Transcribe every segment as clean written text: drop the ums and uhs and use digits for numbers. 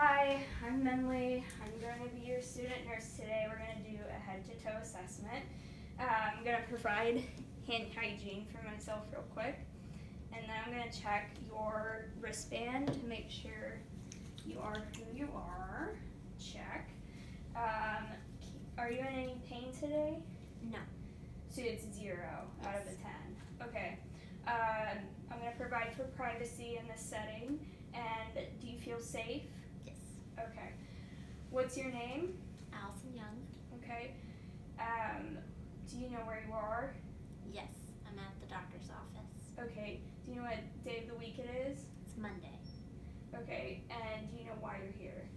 Hi, I'm Menley. I'm going to be your student nurse today. We're going to do a head-to-toe assessment. I'm going to provide hand hygiene for myself real quick. And then I'm going to check your wristband to make sure you are who you are. Check. Are you in any pain today? No. So it's 0 out of a 10. Okay. I'm going to provide for privacy in this setting. And do you feel safe? Yes. Okay. What's your name? Allison Young. Okay. Do you know where you are? Yes. I'm at the doctor's office. Okay. Do you know what day of the week it is? It's Monday. Okay. And do you know why you're here?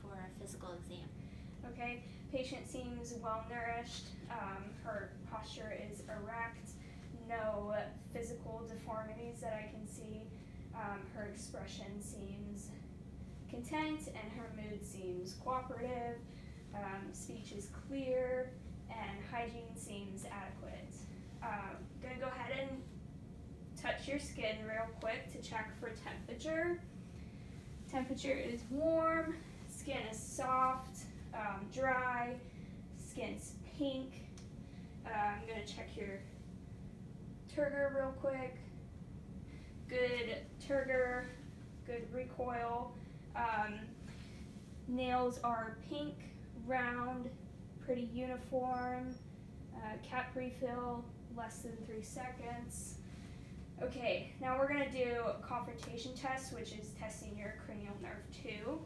For a physical exam. Okay. Patient seems well nourished. Her posture is erect. No physical deformities that I can see. Her expression seems content and her mood seems cooperative. Speech is clear and hygiene seems adequate. Gonna go ahead and touch your skin real quick to check for temperature. Temperature is warm, skin is soft, dry, skin's pink. I'm gonna check your turgor real quick. Good turgor, good recoil. Nails are pink, round, pretty uniform. Cap refill, less than 3 seconds. Okay, now we're going to do a confrontation test, which is testing your cranial nerve 2.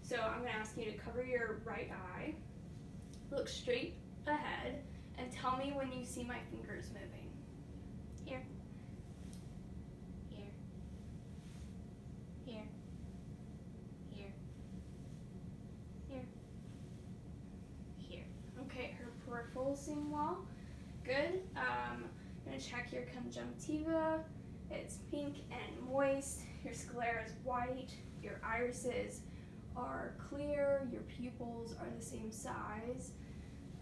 So I'm going to ask you to cover your right eye, look straight ahead, and tell me when you see my fingers moving. Here. Here. Here. Here. Here. Here. Okay, her peripherals seem well. Good. I'm going to check your conjunctiva. It's pink and moist. Your sclera is white. Your irises are clear. Your pupils are the same size.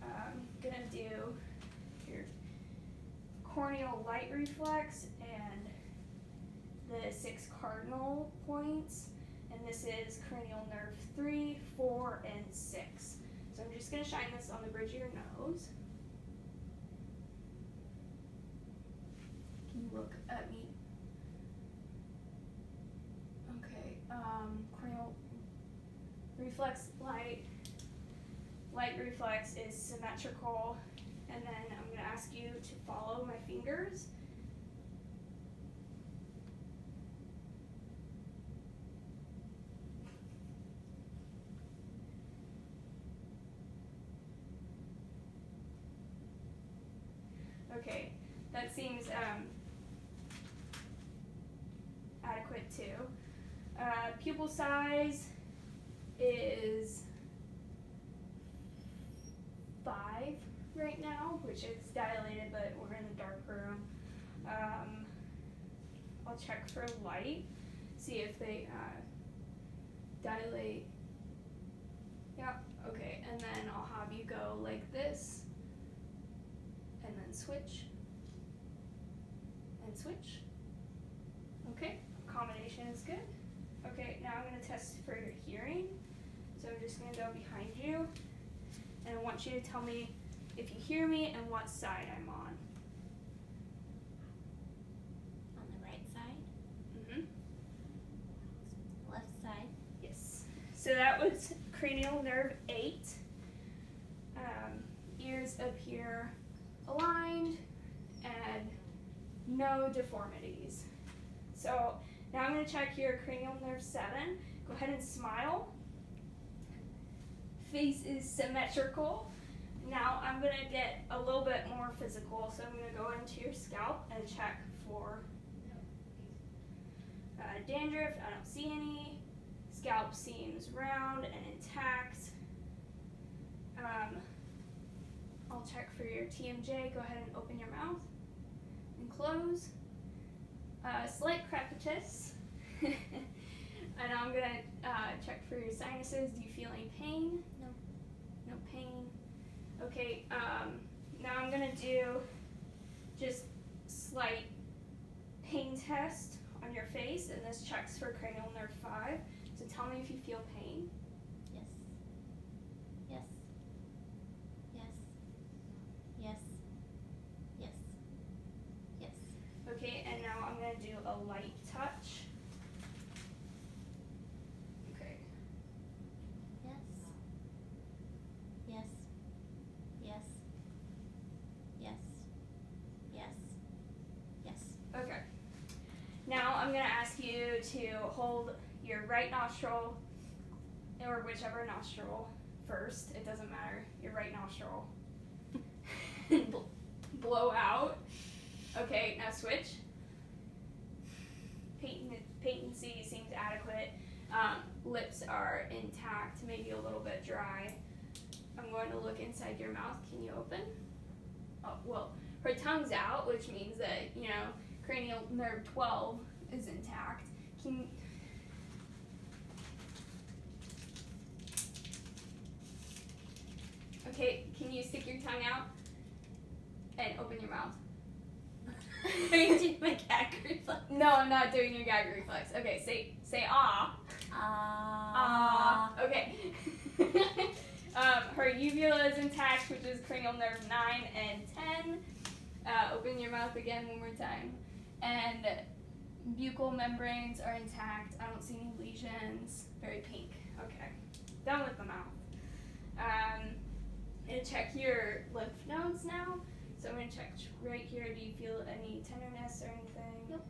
I'm going to do your corneal light reflex and the 6 cardinal points. And this is cranial nerve 3, 4, and 6. So I'm just going to shine this on the bridge of your nose. Can you look at me? Okay, cranial reflex light reflex is symmetrical. And then I'm going to ask you to follow my fingers. Okay, that seems adequate too. Pupil size is 5 right now, which is dilated, but we're in a dark room. I'll check for light, see if they dilate. Yeah, okay, and then I'll have you go like this, and then switch, and switch. Okay, combination is good. Okay, now I'm going to test for your hearing. So I'm just going to go behind you, and I want you to tell me if you hear me and what side I'm on. On the right side. Mm-hmm. Left side. Yes. So that was cranial nerve 8. Ears appear aligned and no deformities. So now I'm going to check your cranial nerve 7. Go ahead and smile. Face is symmetrical. Now I'm going to get a little bit more physical. So I'm going to go into your scalp and check for dandruff. I don't see any. Scalp seems round and intact. I'll check for your TMJ. Go ahead and open your mouth and close. Slight crepitus. And I'm going to check for your sinuses. Do you feel any pain? No. No pain. Okay, now I'm going to do just slight pain test on your face, and this checks for cranial nerve 5. So tell me if you feel pain. Yes. Yes. Yes. Yes. Yes. Yes. Okay, and now I'm going to do a light touch. Okay. Yes. Yes. Yes. Yes. Yes. Yes. Okay. Now I'm going to ask you to hold your right nostril, or whichever nostril first, it doesn't matter, your right nostril. Blow out. Okay, now switch. Patency seems adequate. Lips are intact, maybe a little bit dry. I'm going to look inside your mouth. Can you open? Oh, well, her tongue's out, which means that, cranial nerve 12 is intact. Can you stick your tongue out and open your mouth? Are you doing my gag reflex? No, I'm not doing your gag reflex. Okay, say ah. Ah. Okay. Her uvula is intact, which is cranial nerve 9 and 10. Open your mouth again one more time. And buccal membranes are intact. I don't see any lesions. Very pink. Okay. Done with the mouth. And check your lymph nodes now. So I'm going to check right here. Do you feel any tenderness or anything? Nope.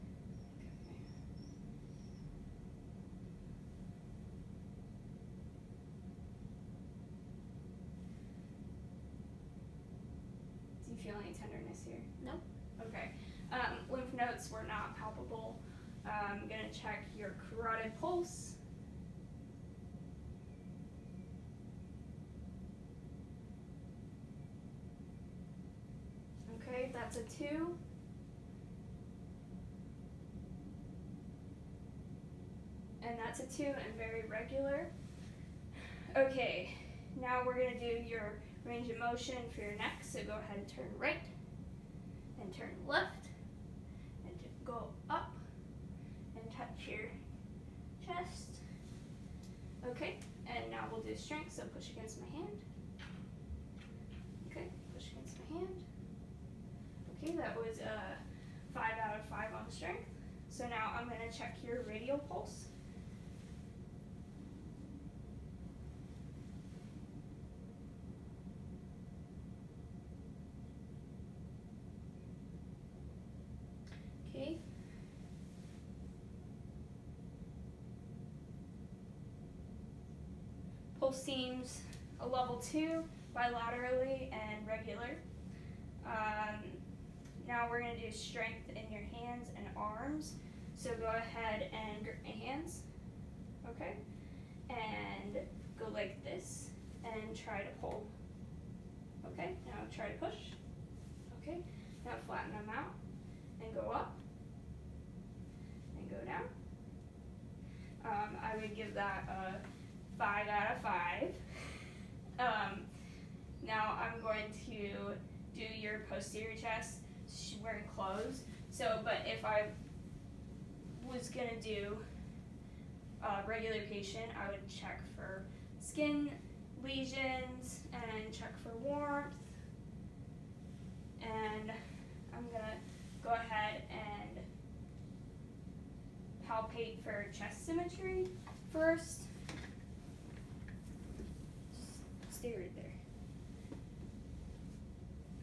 Okay. Do you feel any tenderness here? Nope. Okay. Lymph nodes were not palpable. I'm going to check your carotid pulse. Okay, that's a 2. And that's a 2 and very regular. Okay, now we're going to do your range of motion for your neck. So go ahead and turn right and turn left and go up and touch your chest. Okay, and now we'll do strength. So push against my hand. Okay, push against my hand. Okay, that was a 5 out of 5 on strength. So now I'm going to check your radial pulse. Okay. Pulse seems a level 2 bilaterally and regular. Now we're going to do strength in your hands and arms. So go ahead and grip my hands, okay? And go like this and try to pull. Okay, now try to push. Okay, now flatten them out and go up and go down. I would give that a 5 out of 5. Now I'm going to do your posterior chest. She's wearing clothes. So, but if I was going to do a regular patient, I would check for skin lesions and check for warmth. And I'm going to go ahead and palpate for chest symmetry first. Just stay right there.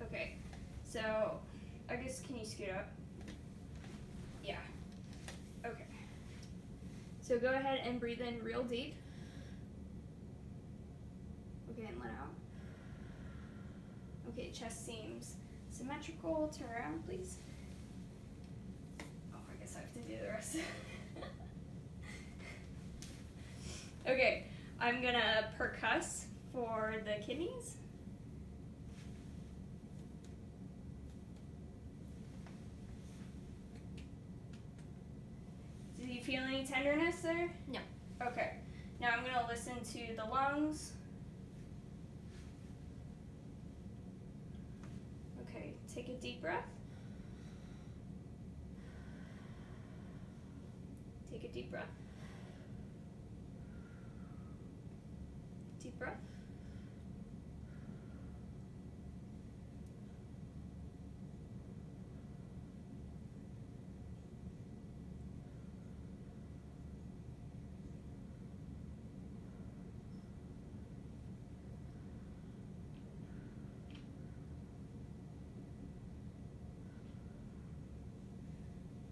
Okay, so I guess, can you scoot up? Yeah. Okay. So go ahead and breathe in real deep. Okay, and let out. Okay, chest seems symmetrical. Turn around, please. Oh, I guess I have to do the rest. Okay, I'm gonna percuss for the kidneys. Do you feel any tenderness there? No. Okay. Now I'm going to listen to the lungs. Okay, take a deep breath. Take a deep breath. breath.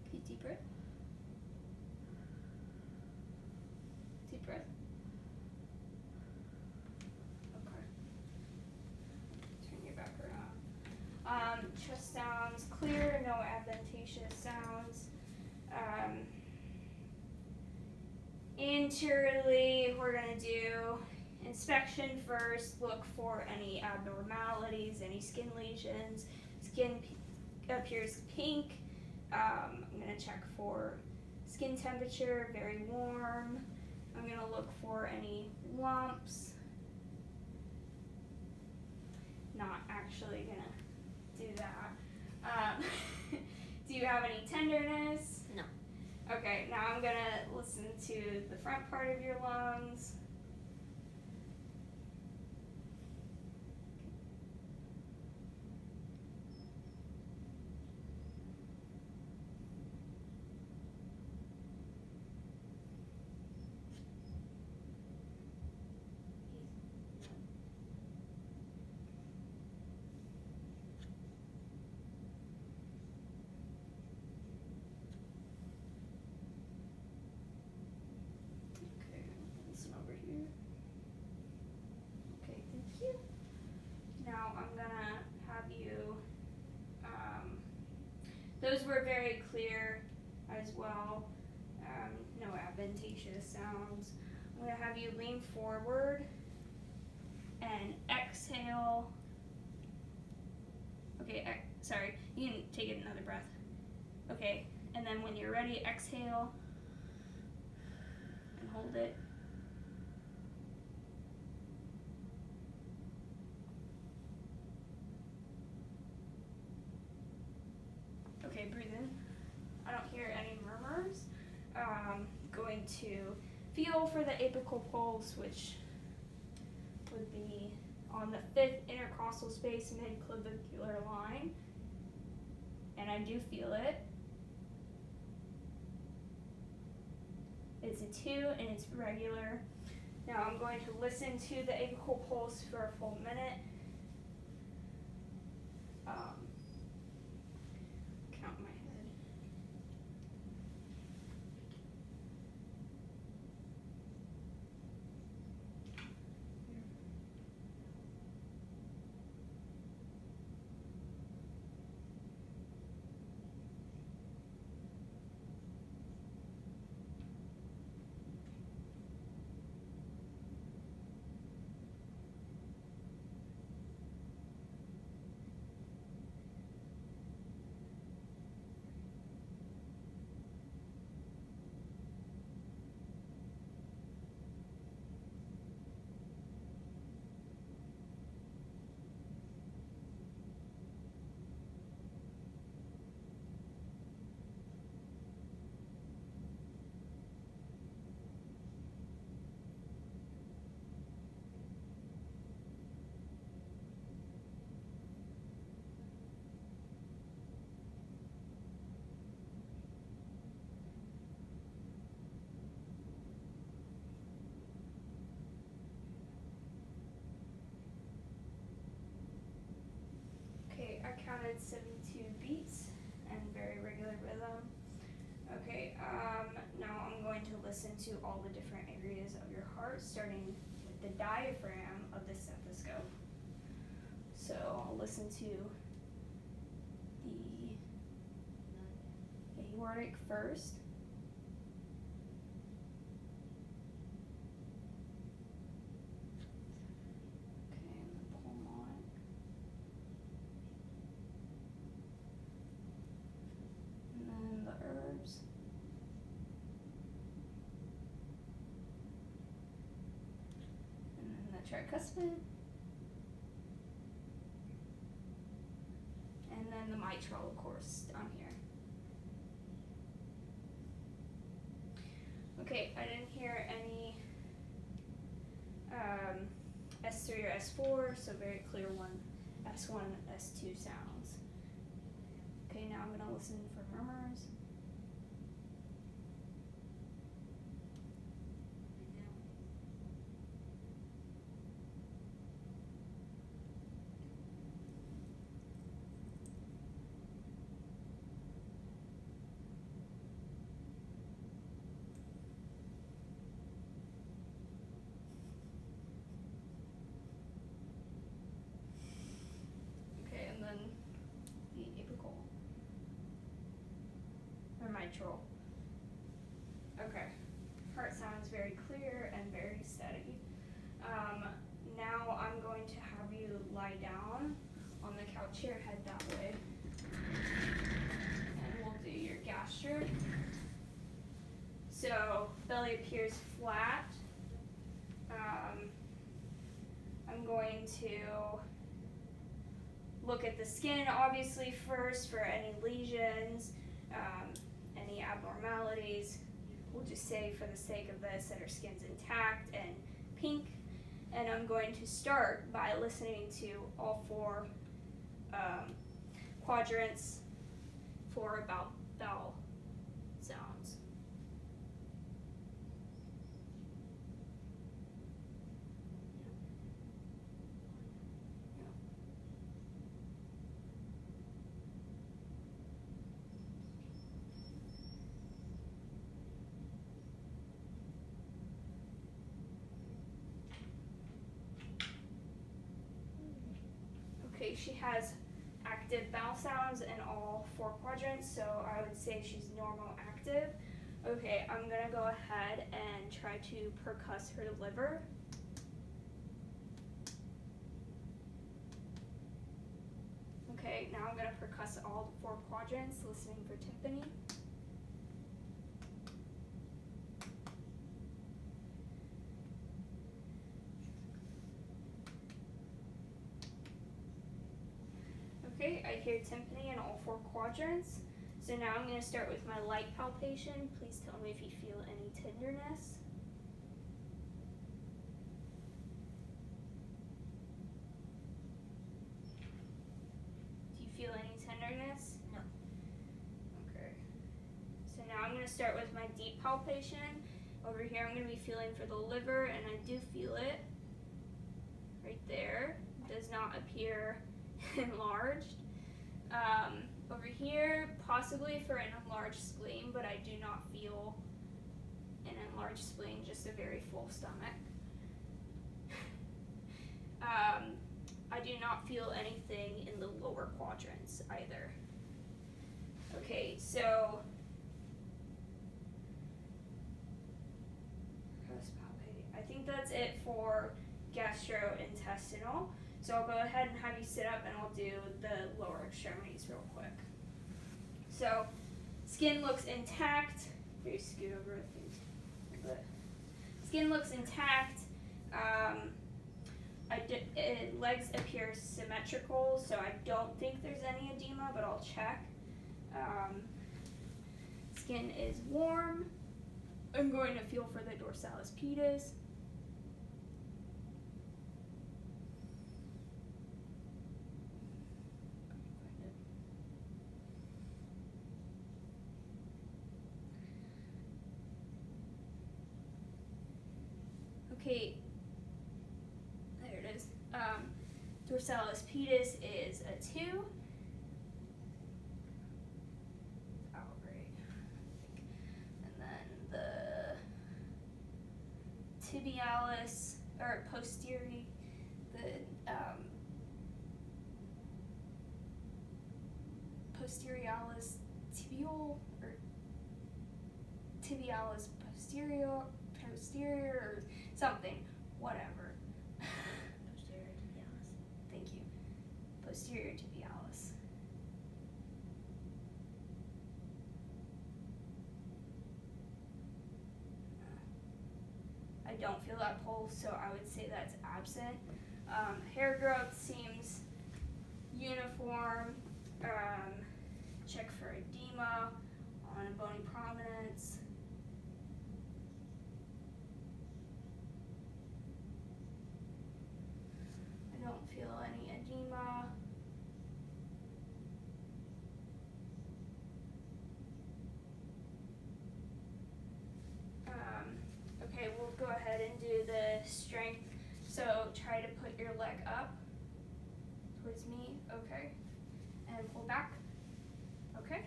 Okay, deep breath. Deep breath. Okay. Turn your back around. Chest sounds clear, no adventitious sounds. Anteriorly, we're going to do inspection first, look for any abnormalities, any skin lesions. Skin appears pink. I'm going to check for skin temperature, very warm. I'm going to look for any lumps. Not actually going to do that. Do you have any tenderness? No. Okay, now I'm going to listen to the front part of your lungs. Okay, listen over here. Okay, thank you. Now I'm gonna have you, those were very clear as well. No adventitious sounds. I'm gonna have you lean forward and exhale. Okay, sorry, you can take another breath. Okay, and then when you're ready, exhale and hold it. Okay, breathe in. I don't hear any murmurs. Going to feel for the apical pulse, which would be on the 5th intercostal space, mid-clavicular line. And I do feel it. It's a 2 and it's regular. Now I'm going to listen to the apical pulse for a full minute. Count my head. Okay, I counted 72 beats and very regular rhythm. Okay, now I'm going to listen to all the different areas of your heart, starting with the diaphragm of the stethoscope. So I'll listen to the aortic first. Okay, and the pulmonic. And then the herbs. And then the tricuspid. And then the mitral, of course, down here. Okay, I didn't hear any S3 or S4, so very clear one, S1, S2 sounds. Okay, now I'm going to listen for murmurs. Okay, and then the apical or mitral. Okay, heart sounds very clear and very steady. Now I'm going to have you lie down on the couch here, head that way, and we'll do your gastric. So belly appears flat. I'm going to look at the skin obviously first for any lesions, any abnormalities. We'll just say for the sake of this that her skin's intact and pink. And I'm going to start by listening to all four quadrants for about vowel sounds. Okay, she has active vowel sounds in all four quadrants, so I would say she's normal active. Okay, I'm gonna go ahead and try to percuss her liver. Okay, now I'm gonna percuss all the four quadrants, listening for tympani. Okay, I hear tympani in all four quadrants. So now I'm going to start with my light palpation. Please tell me if you feel any tenderness. Do you feel any tenderness? No. Okay. So now I'm going to start with my deep palpation. Over here I'm going to be feeling for the liver, and I do feel it right there. It does not appear enlarged. Over here, possibly for an enlarged spleen, but I do not feel an enlarged spleen, just a very full stomach. I do not feel anything in the lower quadrants either. Okay, so I think that's it for gastrointestinal. So I'll go ahead and have you sit up, and I'll do the lower extremities real quick. So skin looks intact. Very scoot over, I think. But skin looks intact. Legs appear symmetrical, so I don't think there's any edema, but I'll check. Skin is warm. I'm going to feel for the dorsalis pedis. Okay, there it is. Dorsalis pedis is a 2. Oh, right. And then the tibialis, or posterior, posterialis tibial, or tibialis posterior, or something, whatever. Posterior tibialis. Thank you. Posterior tibialis. I don't feel that pulse, so I would say that's absent. Hair growth seems uniform. Check for edema on a bony prominence. don't feel any edema. Okay, we'll go ahead and do the strength. So try to put your leg up towards me, okay, and pull back, okay.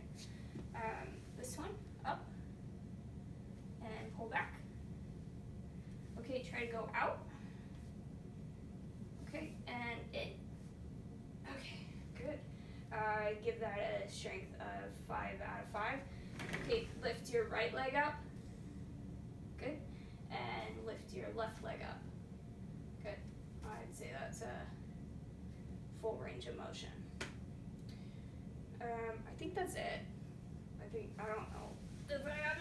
This one, up, and pull back. Okay, try to go out, okay, and in. Okay, good. Give that a strength of 5 out of 5. Okay, lift your right leg up, good, and lift your left leg up, good. I'd say that's a full range of motion. I think that's it. I don't know if I have